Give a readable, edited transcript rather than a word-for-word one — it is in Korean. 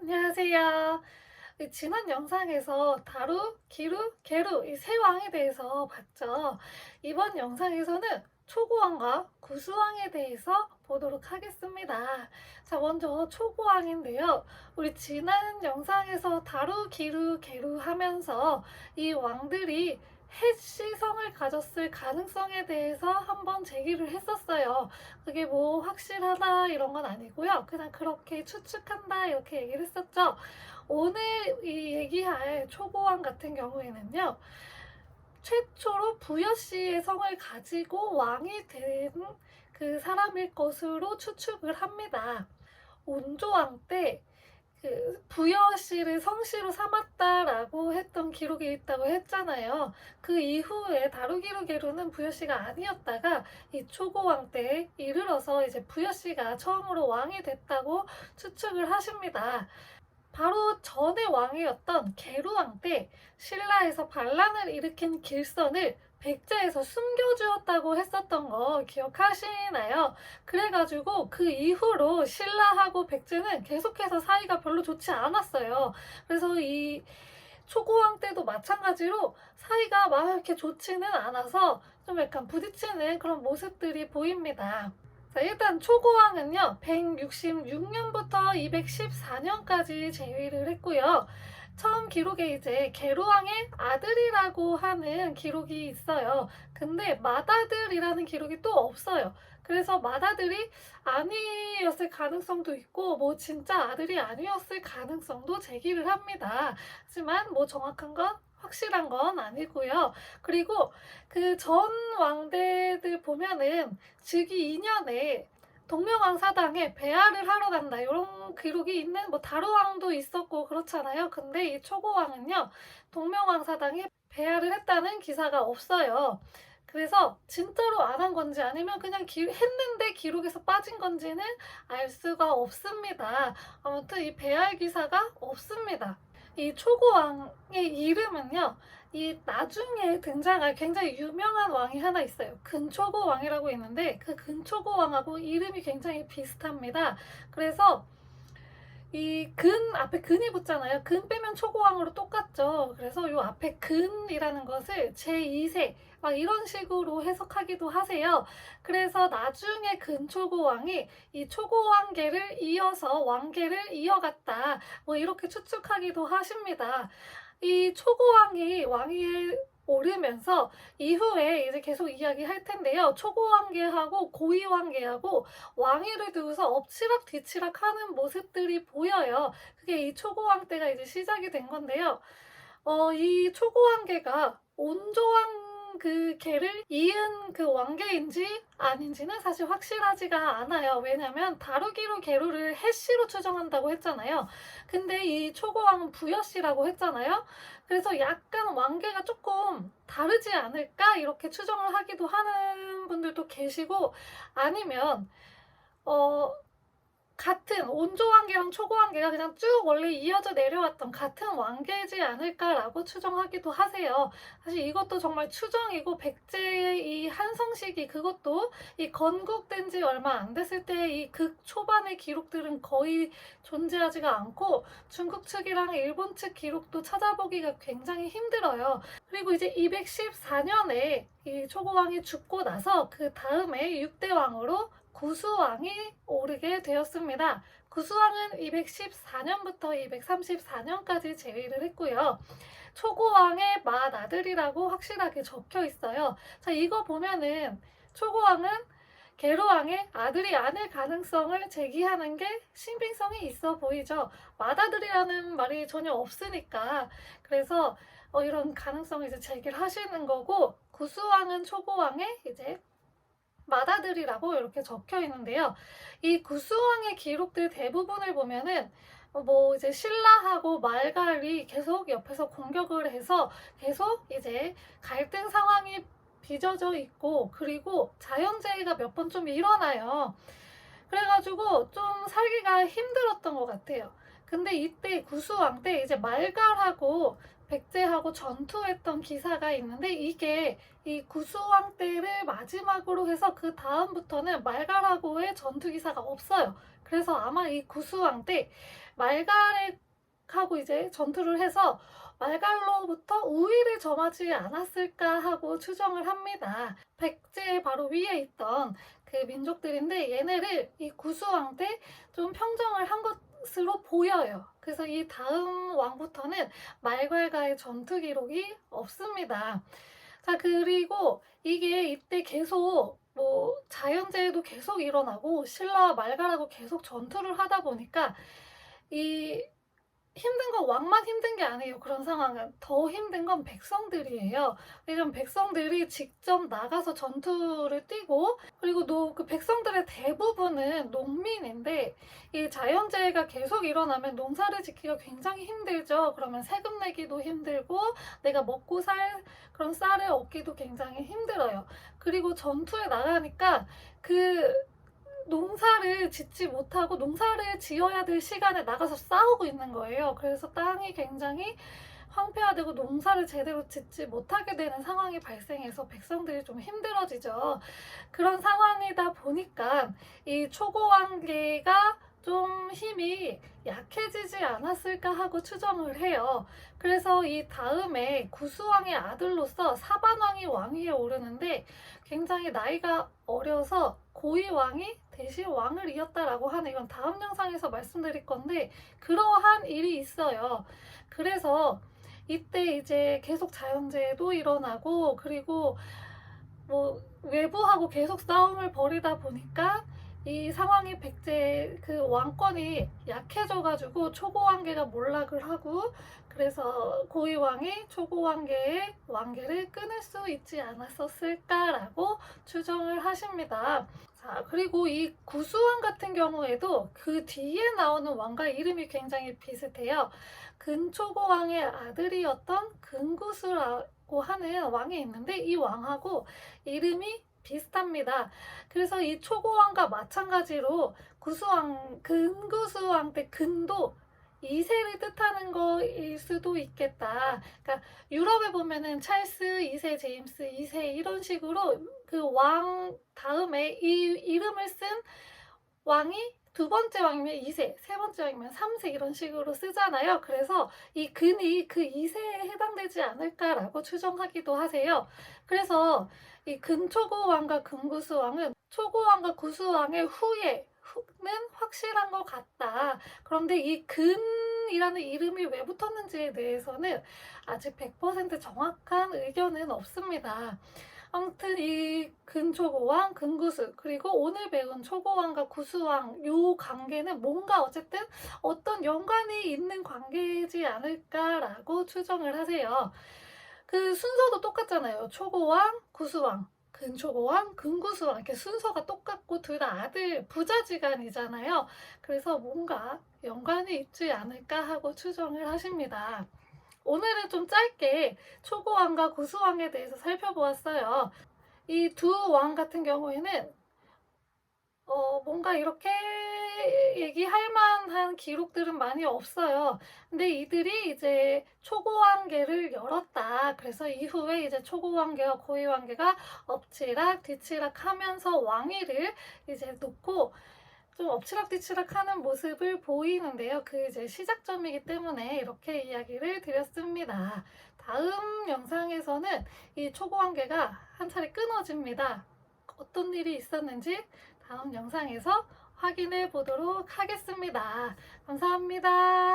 안녕하세요. 지난 영상에서 다루, 기루, 게루 이 세 왕에 대해서 봤죠. 이번 영상에서는 초고왕과 구수왕에 대해서 보도록 하겠습니다. 자, 먼저 초고왕인데요. 우리 지난 영상에서 다루, 기루, 게루 하면서 이 왕들이 해시성을 가졌을 가능성에 대해서 한번 제기를 했었어요. 그게 뭐 확실하다 이런 건 아니고요. 그냥 그렇게 추측한다 이렇게 얘기를 했었죠. 오늘 이 얘기할 초고왕 같은 경우에는요. 최초로 부여씨의 성을 가지고 왕이 된 그 사람일 것으로 추측을 합니다. 온조왕 때 부여씨를 성씨로 삼았다라고 했던 기록이 있다고 했잖아요. 그 이후에 다루기루게루는 부여씨가 아니었다가 이 초고왕 때에 이르러서 이제 부여씨가 처음으로 왕이 됐다고 추측을 하십니다. 바로 전의 왕이었던 게루왕 때 신라에서 반란을 일으킨 길선을 백제에서 숨겨주었다고 했었던 거 기억하시나요? 그래가지고 그 이후로 신라하고 백제는 계속해서 사이가 별로 좋지 않았어요. 그래서 이 초고왕 때도 마찬가지로 사이가 막 이렇게 좋지는 않아서 좀 약간 부딪히는 그런 모습들이 보입니다. 자, 일단 초고왕은요 166년부터 214년까지 재위를 했고요. 처음 기록에 이제 게루왕의 아들이라고 하는 기록이 있어요. 근데 맏아들이라는 기록이 또 없어요. 그래서 맏아들이 아니었을 가능성도 있고 뭐 진짜 아들이 아니었을 가능성도 제기를 합니다. 하지만 뭐 정확한 건 확실한 건 아니고요. 그리고 그 전 왕대들 보면은 즉위 2년에 동명왕 사당에 배하를 하러 간다 이런 기록이 있는 뭐 다루왕도 있었고 그렇잖아요. 근데 이 초고왕은요 동명왕 사당에 배하를 했다는 기사가 없어요. 그래서 진짜로 안 한 건지 아니면 그냥 했는데 기록에서 빠진 건지는 알 수가 없습니다. 아무튼 이 배할 기사가 없습니다. 이 초고왕의 이름은요, 이 나중에 등장할 굉장히 유명한 왕이 하나 있어요. 근초고왕이라고 있는데 그 근초고왕하고 이름이 굉장히 비슷합니다. 그래서 이 근 앞에 근이 붙잖아요. 근 빼면 초고왕으로 똑같죠. 그래서 이 앞에 근이라는 것을 제2세 막 이런 식으로 해석하기도 하세요. 그래서 나중에 근초고왕이 이 초고왕계를 이어서 왕계를 이어갔다. 뭐 이렇게 추측하기도 하십니다. 이 초고왕이 왕위에 오르면서 이후에 이제 계속 이야기할 텐데요. 초고왕계하고 고위왕계하고 왕위를 두고서 엎치락 뒤치락 하는 모습들이 보여요. 그게 이 초고왕 때가 이제 시작이 된 건데요. 이 초고왕계가 온조왕 그 계를 이은 그 왕계인지 아닌지는 사실 확실하지가 않아요. 왜냐면 다루기로 계루를 해씨로 추정한다고 했잖아요. 근데 이 초고왕은 부여씨라고 했잖아요. 그래서 약간 왕계가 조금 다르지 않을까 이렇게 추정을 하기도 하는 분들도 계시고 아니면 어 같은 온조왕계랑 초고왕계가 그냥 쭉 원래 이어져 내려왔던 같은 왕계지 않을까라고 추정하기도 하세요. 사실 이것도 정말 추정이고 백제의 이 한성 시기 그것도 이 건국된 지 얼마 안 됐을 때 이 극 초반의 기록들은 거의 존재하지가 않고 중국 측이랑 일본 측 기록도 찾아보기가 굉장히 힘들어요. 그리고 이제 214년에 이 초고왕이 죽고 나서 그 다음에 6대 왕으로 구수왕이 오르게 되었습니다. 구수왕은 214년부터 234년까지 재위를 했고요. 초고왕의 맏아들이라고 확실하게 적혀 있어요. 자, 이거 보면은 초고왕은 계로왕의 아들이 아닐 가능성을 제기하는 게 신빙성이 있어 보이죠. 맏아들이라는 말이 전혀 없으니까. 그래서 이런 가능성을 이제 제기를 하시는 거고, 구수왕은 초고왕의 이제 맏아들이라고 이렇게 적혀 있는데요. 이 구수왕의 기록들 대부분을 보면은 뭐 이제 신라하고 말갈이 계속 옆에서 공격을 해서 계속 이제 갈등 상황이 빚어져 있고 그리고 자연재해가 몇 번 좀 일어나요. 그래가지고 좀 살기가 힘들었던 것 같아요. 근데 이때 구수왕 때 이제 말갈하고 백제하고 전투했던 기사가 있는데 이게 이 구수왕 때를 마지막으로 해서 그 다음부터는 말갈하고의 전투 기사가 없어요. 그래서 아마 이 구수왕 때 말갈하고 이제 전투를 해서 말갈로부터 우위를 점하지 않았을까 하고 추정을 합니다. 백제의 바로 위에 있던 그 민족들인데 얘네를 이 구수왕 때 좀 평정을 한 것으로 보여요. 그래서 이 다음 왕부터는 말갈과의 전투 기록이 없습니다. 자, 그리고 이게 이때 계속 뭐 자연재해도 계속 일어나고 신라와 말갈하고 계속 전투를 하다 보니까 이 힘든 건 왕만 힘든 게 아니에요. 그런 상황은 더 힘든 건 백성들이에요. 이런 백성들이 직접 나가서 전투를 뛰고, 그리고 그 백성들의 대부분은 농민인데 이 자연재해가 계속 일어나면 농사를 짓기가 굉장히 힘들죠. 그러면 세금 내기도 힘들고 내가 먹고 살 그런 쌀을 얻기도 굉장히 힘들어요. 그리고 전투에 나가니까 그 농사를 짓지 못하고 농사를 지어야 될 시간에 나가서 싸우고 있는 거예요. 그래서 땅이 굉장히 황폐화되고 농사를 제대로 짓지 못하게 되는 상황이 발생해서 백성들이 좀 힘들어지죠. 그런 상황이다 보니까 이 초고왕계가 좀 힘이 약해지지 않았을까 하고 추정을 해요. 그래서 이 다음에 구수왕의 아들로서 사반왕이 왕위에 오르는데 굉장히 나이가 어려서 고위왕이 대신 왕을 이었다라고 하는, 이건 다음 영상에서 말씀드릴 건데 그러한 일이 있어요. 그래서 이때 이제 계속 자연재해도 일어나고, 그리고 뭐 외부하고 계속 싸움을 벌이다 보니까 이 상황이 백제 그 왕권이 약해져가지고 초고왕계가 몰락을 하고, 그래서 고위왕이 초고왕계의 왕계를 끊을 수 있지 않았었을까라고 추정을 하십니다. 자, 그리고 이 구수왕 같은 경우에도 그 뒤에 나오는 왕과 이름이 굉장히 비슷해요. 근초고왕의 아들이었던 근구수라고 하는 왕이 있는데 이 왕하고 이름이 비슷합니다. 그래서 이 초고왕과 마찬가지로 구수왕, 근구수왕 때 근도 2세를 뜻하는 거일 수도 있겠다. 그러니까 유럽에 보면은 찰스 2세, 제임스 2세 이런 식으로 그 왕 다음에 이 이름을 쓴 왕이 두 번째 왕이면 2세, 세 번째 왕이면 3세 이런 식으로 쓰잖아요. 그래서 이 근이 그 2세에 해당되지 않을까라고 추정하기도 하세요. 그래서 이 근초고왕과 근구수왕은 초고왕과 구수왕의 후예는 확실한 것 같다. 그런데 이 근이라는 이름이 왜 붙었는지에 대해서는 아직 100% 정확한 의견은 없습니다. 아무튼 이 근초고왕, 근구수, 그리고 오늘 배운 초고왕과 구수왕 요 관계는 뭔가 어쨌든 어떤 연관이 있는 관계이지 않을까라고 추정을 하세요. 그 순서도 똑같잖아요. 초고왕, 구수왕, 근초고왕, 근구수왕 이렇게 순서가 똑같고 둘 다 아들 부자지간이잖아요. 그래서 뭔가 연관이 있지 않을까 하고 추정을 하십니다. 오늘은 좀 짧게 초고왕과 구수왕에 대해서 살펴보았어요. 이 두 왕 같은 경우에는 뭔가 이렇게 얘기할 만한 기록들은 많이 없어요. 근데 이들이 이제 초고왕계를 열었다. 그래서 이후에 이제 초고왕계와 고위왕계가 엎치락 뒤치락 하면서 왕위를 이제 놓고 좀 엎치락뒤치락 하는 모습을 보이는데요. 그 이제 시작점이기 때문에 이렇게 이야기를 드렸습니다. 다음 영상에서는 이 초고관계가 한 차례 끊어집니다. 어떤 일이 있었는지 다음 영상에서 확인해 보도록 하겠습니다. 감사합니다.